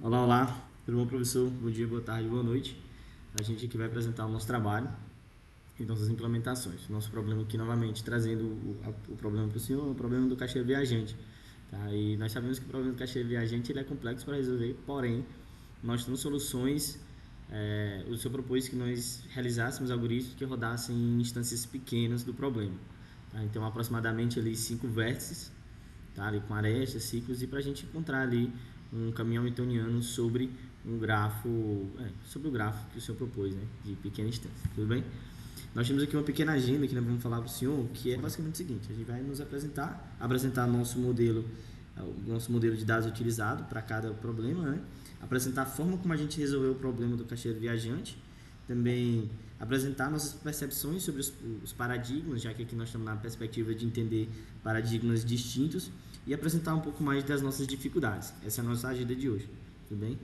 Olá, olá. Tudo bom, professor? Bom dia, boa tarde, boa noite. A gente aqui vai apresentar o nosso trabalho e nossas implementações. Nosso problema aqui, novamente, trazendo o problema para o senhor, o problema do caixeiro viajante. Tá? E nós sabemos que o problema do caixeiro viajante ele é complexo para resolver, porém, nós temos soluções. O senhor propôs que nós realizássemos algoritmos que rodassem em instâncias pequenas do problema. Tá? Então, aproximadamente ali 5 vértices, tá? Ali com arestas, ciclos, e para a gente encontrar ali um caminho hamiltoniano sobre um grafo, sobre o grafo que o senhor propôs, né? De pequena instância, tudo bem? Nós temos aqui uma pequena agenda que nós vamos falar para o senhor, que é basicamente o seguinte: a gente vai nos apresentar nosso modelo de dados utilizado para cada problema, né? Apresentar a forma como a gente resolveu o problema do caixeiro viajante, também apresentar nossas percepções sobre os paradigmas, já que aqui nós estamos na perspectiva de entender paradigmas distintos, e apresentar um pouco mais das nossas dificuldades. Essa é a nossa agenda de hoje, tudo bem?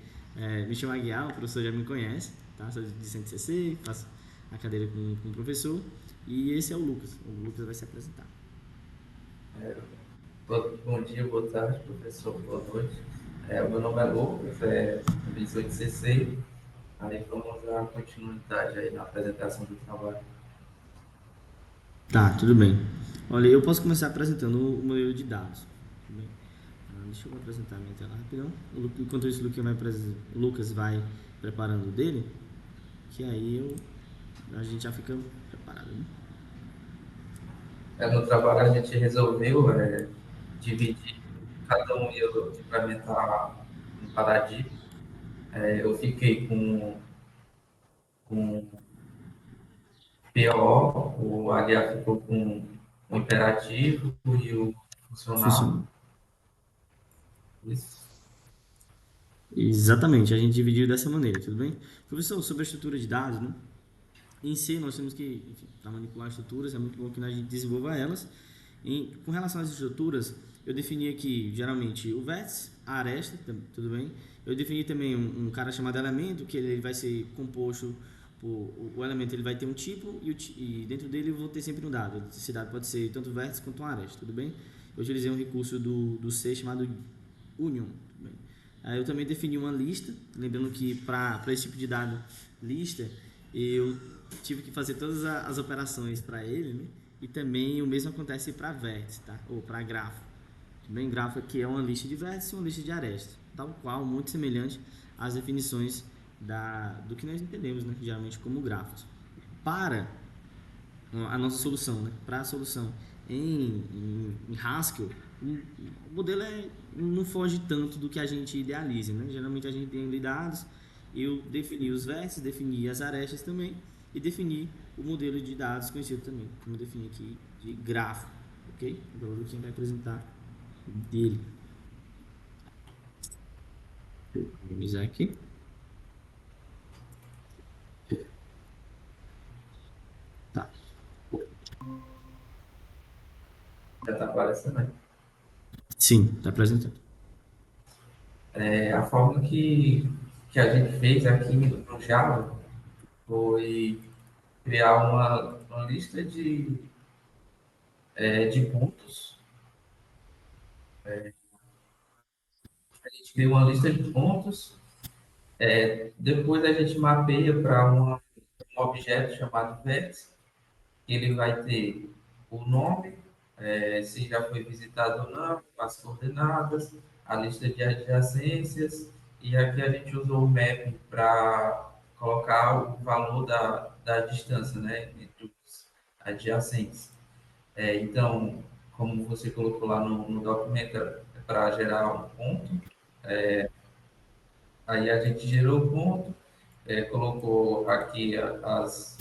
Me chamo Aguiar, o professor já me conhece, tá? Sou discente CC, faço a cadeira com o professor, e esse é o Lucas. O Lucas vai se apresentar. Bom dia, boa tarde, professor, boa noite. O meu nome é Lucas, também sou de CC. Aí vamos dar continuidade aí na apresentação do trabalho. Tá, tudo bem. Olha, eu posso começar apresentando o modelo de dados. Tudo bem? Deixa eu apresentar a minha tela rapidão. Enquanto isso, o Lucas vai preparando o dele, que aí a gente já fica preparado, né? No trabalho a gente resolveu dividir, cada um ia implementar um paradigma. Eu fiquei com PO, o Aguiar ficou com o imperativo e o funcional. Funciona. Isso. Exatamente, a gente dividiu dessa maneira, tudo bem? Professor, sobre a estrutura de dados, né? Em si, nós temos que, enfim, para manipular estruturas, é muito bom que a gente desenvolva elas. Com relação às estruturas, eu defini aqui, geralmente, o vértice, a aresta, tudo bem? Eu defini também um cara chamado elemento, que ele vai ser composto por... O elemento ele vai ter um tipo e dentro dele eu vou ter sempre um dado. Esse dado pode ser tanto vértice quanto uma aresta, tudo bem? Eu utilizei um recurso do C chamado union, tudo bem? Aí eu também defini uma lista, lembrando que para esse tipo de dado, lista, eu tive que fazer todas as operações para ele, né? E também o mesmo acontece para vértice, tá? Ou para grafo. Também grafo aqui é uma lista de vértices e uma lista de arestas, tal qual, muito semelhante às definições do que nós entendemos, né? Geralmente como grafos. Para a nossa solução, né? Para a solução em Haskell, o modelo não foge tanto do que a gente idealiza, né? Geralmente a gente tem ali dados, eu defini os vértices, defini as arestas também e defini o modelo de dados conhecido também, como eu defini aqui de grafo, ok? Agora o Luquinha vai apresentar dele. Vou minimizar aqui. Tá. Já está aparecendo aí. Sim, tá apresentando. A forma que a gente fez aqui no Java foi criar uma lista de pontos. A gente cria uma lista de pontos, depois a gente mapeia para um objeto chamado vértice, que ele vai ter o nome, se já foi visitado ou não, as coordenadas, a lista de adjacências, e aqui a gente usou o mapping para colocar o valor da distância, né, entre os adjacentes. Então, como você colocou lá no documento, para gerar um ponto, aí a gente gerou o ponto, colocou aqui as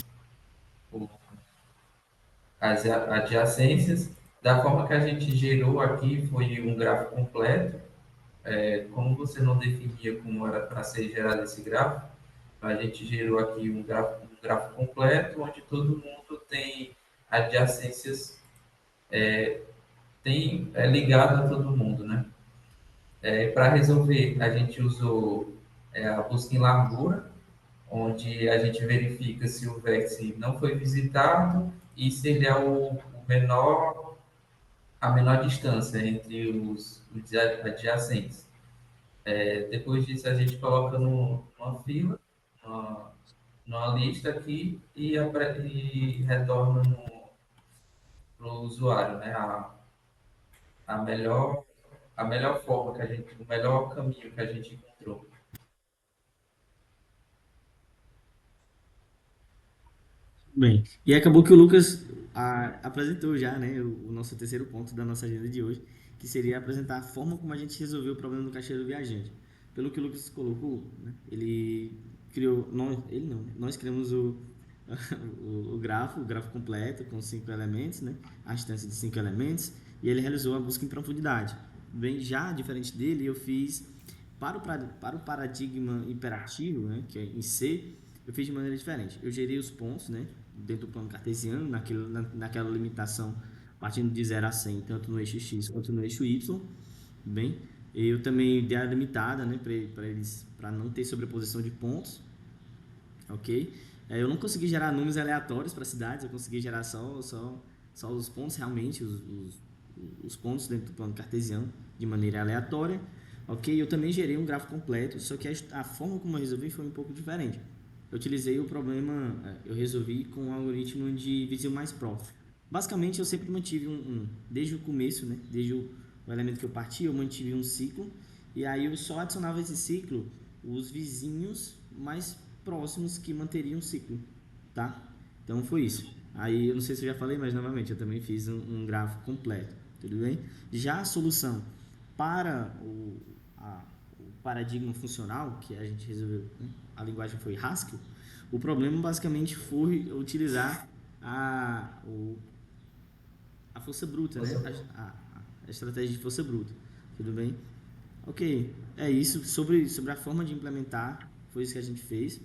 adjacências. Da forma que a gente gerou aqui, foi um gráfico completo. Como você não definia como era para ser gerado esse gráfico, a gente gerou aqui um gráfico completo, onde todo mundo tem adjacências, ligado a todo mundo, né? Para resolver, a gente usou a busca em largura, onde a gente verifica se o vértice não foi visitado e se ele é a menor distância entre os adjacentes. Depois disso, a gente coloca numa fila, numa, numa lista aqui e retorna para o usuário, né? A melhor, a melhor forma que a gente, o melhor caminho que a gente encontrou. Bem, e acabou que o Lucas apresentou já, né, o nosso terceiro ponto da nossa agenda de hoje, que seria apresentar a forma como a gente resolveu o problema do caixeiro do viajante. Pelo que o Lucas colocou, né, ele criou, ele não, né, nós criamos o grafo completo com 5 elementos, né, a instância de 5 elementos, e ele realizou a busca em profundidade. Bem, já diferente dele, eu fiz para o paradigma imperativo, né, que é em C, eu fiz de maneira diferente. Eu gerei os pontos, né, dentro do plano cartesiano, naquela limitação partindo de 0 a 100, tanto no eixo x quanto no eixo y. Bem, eu também dei a limitada, né, para não ter sobreposição de pontos, ok? Eu não consegui gerar números aleatórios para cidades, eu consegui gerar só os pontos realmente, os pontos dentro do plano cartesiano de maneira aleatória, ok? Eu também gerei um gráfico completo, só que a forma como eu resolvi foi um pouco diferente. Eu utilizei o problema, eu resolvi com um algoritmo de visão mais prof. Basicamente, eu sempre mantive desde o começo, né? Desde o elemento que eu parti, eu mantive um ciclo, e aí eu só adicionava esse ciclo os vizinhos mais próximos que manteriam o ciclo, tá? Então foi isso. Aí eu não sei se eu já falei, mas novamente eu também fiz um gráfico completo, tudo bem? Já a solução para o paradigma funcional que a gente resolveu, né? A linguagem foi Haskell. O problema basicamente foi utilizar a força bruta, né? A estratégia de força bruta, tudo bem? Ok, é isso. Sobre a forma de implementar, foi isso que a gente fez.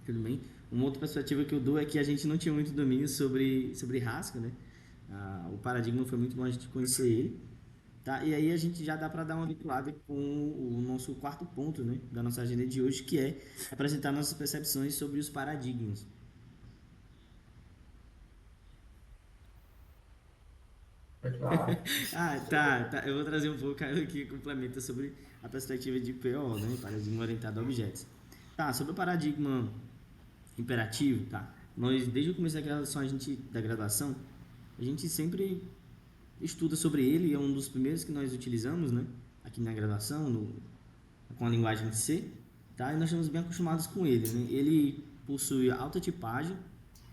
Tudo bem? Uma outra perspectiva que eu dou é que a gente não tinha muito domínio sobre Haskell, né? O paradigma foi muito bom a gente conhecer ele. Tá? E aí a gente já dá para dar uma vinculada com o nosso quarto ponto, né? Da nossa agenda de hoje, que é apresentar nossas percepções sobre os paradigmas. Pode falar. Tá. Eu vou trazer um pouco aqui que complementa sobre a perspectiva de PO, né? Paradigma orientado a objetos. Tá, sobre o paradigma imperativo, tá? Nós, desde o começo da graduação, a gente sempre estuda sobre ele, é um dos primeiros que nós utilizamos, né? Aqui na graduação, com a linguagem C, tá? E nós estamos bem acostumados com ele, né? Ele possui alta tipagem,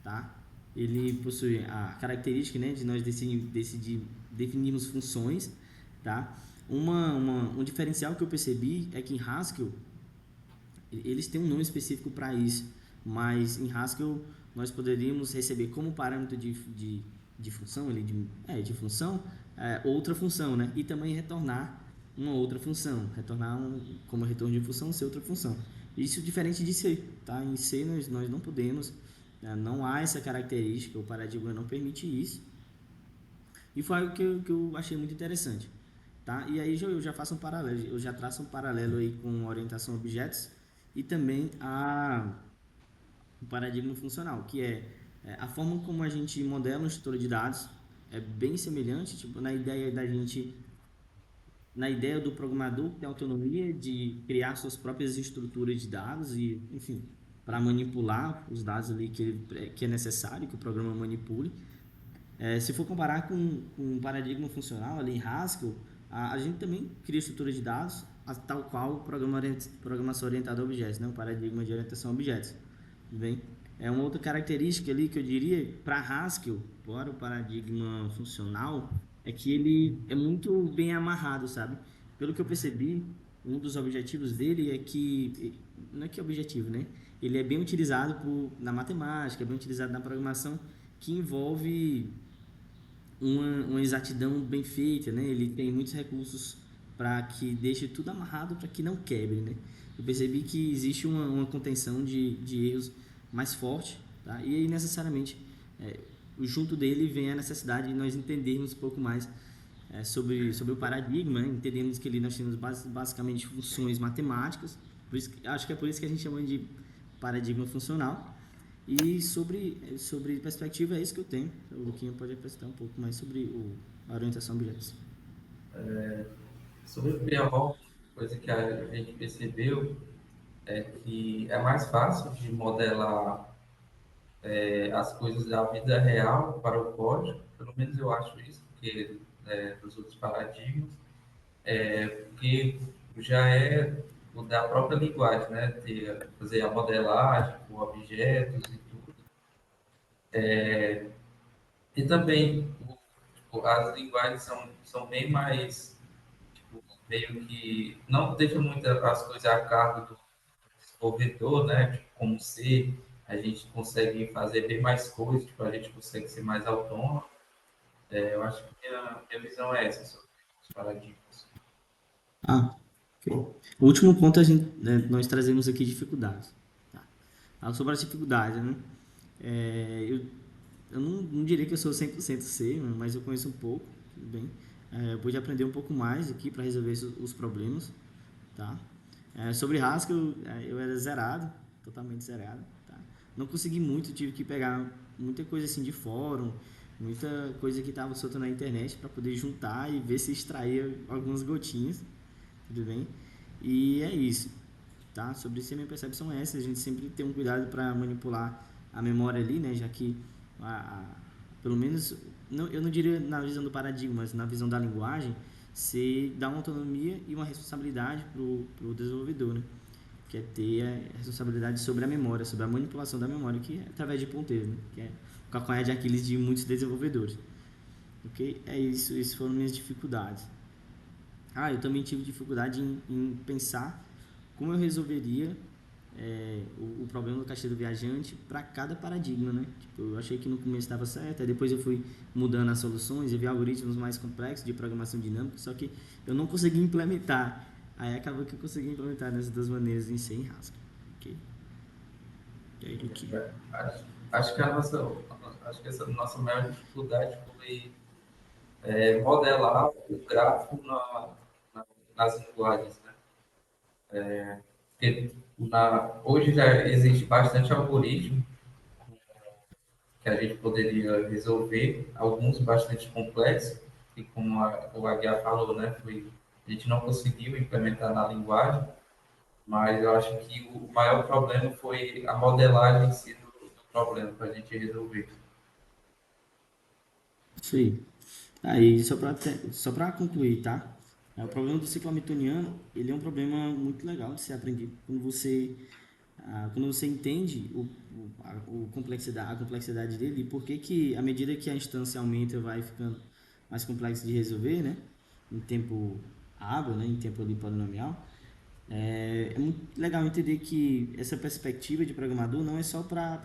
tá? Ele possui a característica, né, de nós definirmos funções, tá? Um diferencial que eu percebi é que em Haskell eles têm um nome específico para isso, mas em Haskell nós poderíamos receber como parâmetro de função, de função, outra função, né? E também retornar uma outra função, como retorno de função, ser outra função. Isso diferente de C, tá? Em C nós não podemos, não há essa característica, o paradigma não permite isso. E foi algo que eu achei muito interessante, tá? E aí eu já faço um paralelo, eu já traço um paralelo aí com orientação a objetos e também o paradigma funcional, que é a forma como a gente modela uma estrutura de dados é bem semelhante, tipo, na ideia do programador ter autonomia de criar suas próprias estruturas de dados e, enfim, para manipular os dados ali que é necessário que o programa manipule. Se for comparar com um paradigma funcional ali em Haskell, a gente também cria estrutura de dados, tal qual o programação orientada a objetos, né? O paradigma de orientação a objetos. Tudo bem? Uma outra característica ali que eu diria para Haskell, para o paradigma funcional, é que ele é muito bem amarrado, sabe? Pelo que eu percebi, um dos objetivos dele é que, não é que é objetivo, né? Ele é bem utilizado na matemática, é bem utilizado na programação, que envolve uma exatidão bem feita, né? Ele tem muitos recursos para que deixe tudo amarrado para que não quebre, né? Eu percebi que existe uma contenção de erros mais forte, tá? E aí necessariamente junto dele vem a necessidade de nós entendermos um pouco mais sobre o paradigma, né? Entendemos que ali nós temos basicamente funções matemáticas, acho que é por isso que a gente chama de paradigma funcional. E sobre perspectiva, é isso que eu tenho. O Luquinha pode apresentar um pouco mais sobre a orientação a objetos. Sobre o PO, coisa que a gente percebeu é que é mais fácil de modelar as coisas da vida real para o código, pelo menos eu acho isso, porque dos outros paradigmas, porque já é o da própria linguagem, né? Fazer a modelagem com objetos e tudo. E também tipo, as linguagens são bem mais, tipo, meio que não deixam muito as coisas a cargo do desenvolvedor, né? Tipo, como C, a gente consegue fazer bem mais coisas, tipo, a gente consegue ser mais autônomo. Eu acho que minha visão é essa sobre os paradigmas. Ah, ok. O último ponto nós trazemos aqui dificuldades. Tá? Sobre as dificuldades, né? Eu não diria que eu sou 100% C, né, mas eu conheço um pouco, tudo bem. Eu pude aprender um pouco mais aqui para resolver os problemas, tá? Sobre Haskell, eu era zerado, totalmente zerado, tá? Não consegui muito, tive que pegar muita coisa assim de fórum, muita coisa que estava solta na internet para poder juntar e ver se extraía algumas gotinhas, tudo bem? E é isso, tá? Sobre isso a minha percepção é essa, a gente sempre tem um cuidado para manipular a memória ali, né? Já que pelo menos não, eu não diria na visão do paradigma, mas na visão da linguagem, se dá uma autonomia e uma responsabilidade pro desenvolvedor, né? Que é ter a responsabilidade sobre a memória, sobre a manipulação da memória, que é através de ponteiros, né? Que é o calcanhar de Aquiles de muitos desenvolvedores. Ok? É isso, essas foram minhas dificuldades. Eu também tive dificuldade em pensar como eu resolveria o problema do caixa do viajante para cada paradigma, né? Tipo, eu achei que no começo estava certo, aí depois eu fui mudando as soluções e vi algoritmos mais complexos de programação dinâmica, só que eu não consegui implementar. Aí acabou que eu consegui implementar nessas duas maneiras em C e em Haskell. Ok? E aí, Luque? Acho que acho que essa nossa maior dificuldade foi modelar o gráfico nas linguagens, né? Porque hoje já existe bastante algoritmo que a gente poderia resolver, alguns bastante complexos, e como o Aguiar falou, né, a gente não conseguiu implementar na linguagem, mas eu acho que o maior problema foi a modelagem em si do problema para a gente resolver. Isso aí. Aí, só para concluir, tá? O problema do ciclo hamiltoniano, ele é um problema muito legal de ser aprendido. Quando você entende a complexidade dele e por que que, à medida que a instância aumenta, vai ficando mais complexo de resolver, né? Em tempo hábil, né? Em tempo ali polinomial. É muito legal entender que essa perspectiva de programador não é só para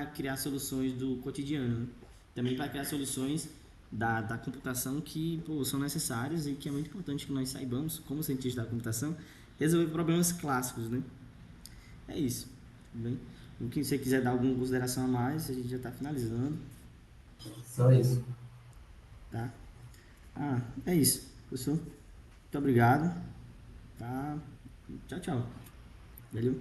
criar soluções do cotidiano, né? Também para criar soluções da computação que são necessárias e que é muito importante que nós saibamos, como cientistas da computação, resolver problemas clássicos, né? É isso, tudo bem? O que você quiser dar alguma consideração a mais, a gente já está finalizando, Só isso. tá? É isso, professor. Muito obrigado, tá? Tchau, tchau. Valeu.